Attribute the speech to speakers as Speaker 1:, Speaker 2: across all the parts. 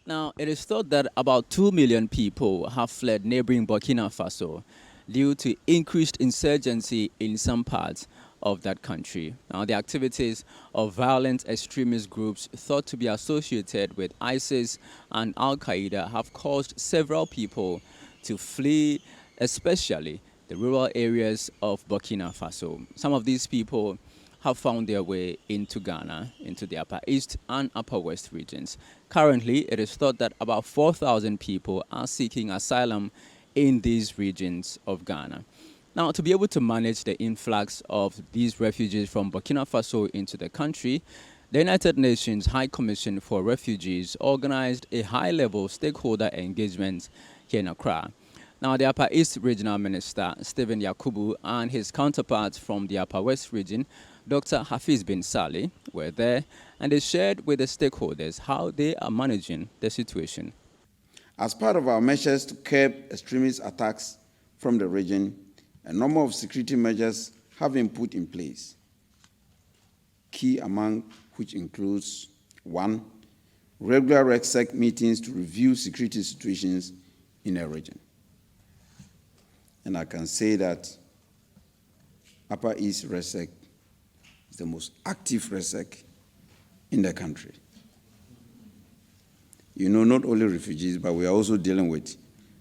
Speaker 1: Now, it is thought that about 2 million people have fled neighboring Burkina Faso due to increased insurgency in some parts of that country. Now, the activities of violent extremist groups thought to be associated with ISIS and Al-Qaeda have caused several people to flee, especially the rural areas of Burkina Faso. Some of these people have found their way into Ghana, into the Upper East and Upper West regions. Currently, it is thought that about 4,000 people are seeking asylum in these regions of Ghana. Now, to be able to manage the influx of these refugees from Burkina Faso into the country, the United Nations High Commission for Refugees organized a high-level stakeholder engagement here in Accra. Now, the Upper East Regional Minister, Stephen Yakubu, and his counterparts from the Upper West region, Dr. Hafiz bin Saleh, were there, and they shared with the stakeholders how they are managing the situation.
Speaker 2: As part of our measures to curb extremist attacks from the region, a number of security measures have been put in place, key among which includes 1, regular RECSEC meetings to review security situations in a region. And I can say that Upper East RECSEC is the most active RECSEC in the country. You know, not only refugees, but we are also dealing with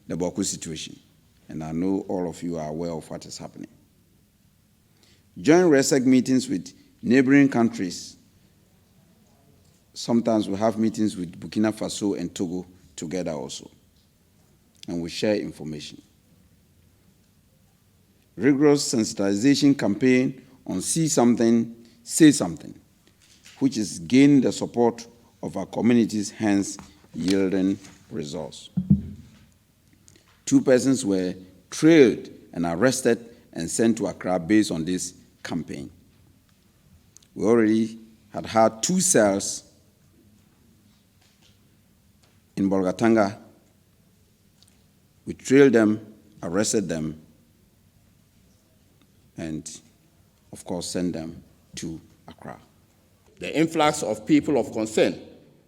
Speaker 2: the Boko situation. And I know all of you are aware of what is happening. Joint RECSEC meetings with neighboring countries. Sometimes we have meetings with Burkina Faso and Togo together also. And we share information. Rigorous sensitization campaign on see something, say something, which is gaining the support of our communities, hence yielding results. 2 persons were trailed and arrested and sent to Accra based on this campaign. We already had 2 cells in Bolgatanga. We trailed them, arrested them, and of course sent them to Accra.
Speaker 3: The influx of people of concern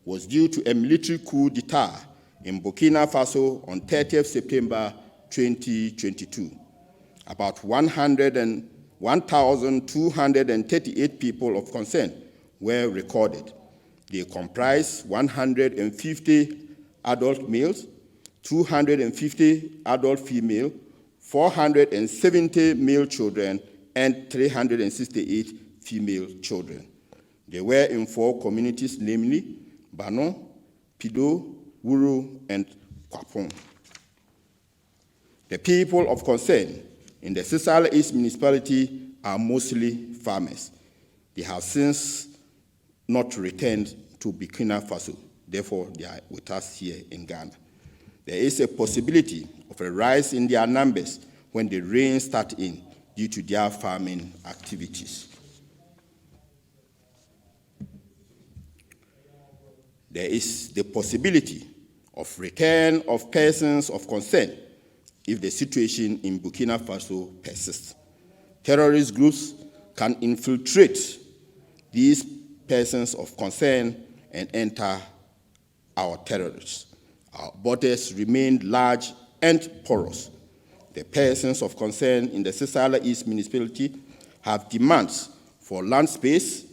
Speaker 3: was due to a military coup d'etat in Burkina Faso on 30th September 2022. About 1,238 people of concern were recorded. They comprise 150 adult males, 250 adult female, 470 male children, and 368 female children. They were in 4 communities, namely Bano, Pido, Wuru, and Kwapong. The people of concern in the Sisala East municipality are mostly farmers. They have since not returned to Burkina Faso. Therefore, they are with us here in Ghana. There is a possibility of a rise in their numbers when the rain starts in due to their farming activities. There is the possibility of return of persons of concern if the situation in Burkina Faso persists. Terrorist groups can infiltrate these persons of concern and enter our territories. Our borders remain large and porous. The persons of concern in the Sisala East municipality have demands for land space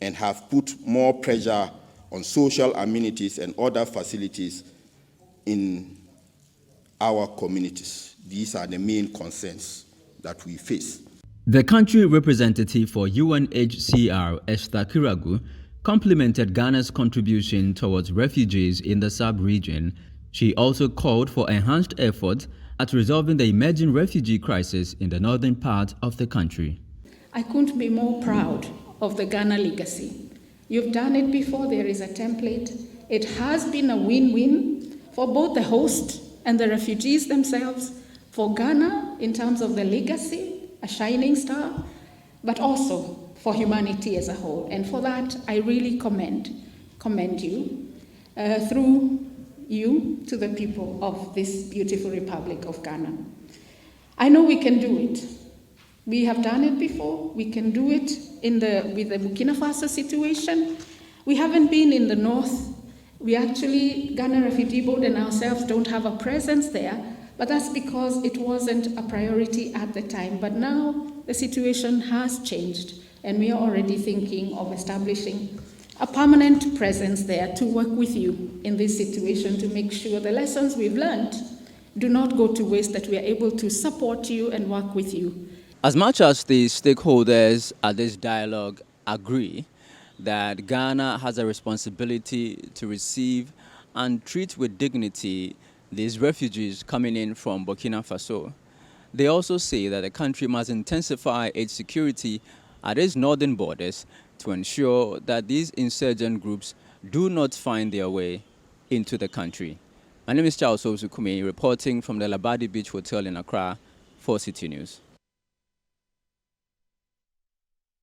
Speaker 3: and have put more pressure on social amenities and other facilities in our communities. These are the main concerns that we face.
Speaker 1: The country representative for UNHCR, Esther Kiragu, complimented Ghana's contribution towards refugees in the sub-region. She also called for enhanced efforts at resolving the emerging refugee crisis in the northern part of the country.
Speaker 4: I couldn't be more proud of the Ghana legacy. You've done it before, there is a template. It has been a win-win for both the host and the refugees themselves, for Ghana in terms of the legacy, a shining star, but also for humanity as a whole. And for that, I really commend you through you to the people of this beautiful Republic of Ghana. I know we can do it. We have done it before. We can do it with the Burkina Faso situation. We haven't been in the north We actually, Ghana Refugee Board and ourselves don't have a presence there, but that's because it wasn't a priority at the time. But now the situation has changed, and we are already thinking of establishing a permanent presence there to work with you in this situation to make sure the lessons we've learned do not go to waste, that we are able to support you and work with you.
Speaker 1: As much as the stakeholders at this dialogue agree that Ghana has a responsibility to receive and treat with dignity these refugees coming in from Burkina Faso, they also say that the country must intensify its security at its northern borders to ensure that these insurgent groups do not find their way into the country. My name is Charles Osukumi, reporting from the Labadi Beach Hotel in Accra for Citi News.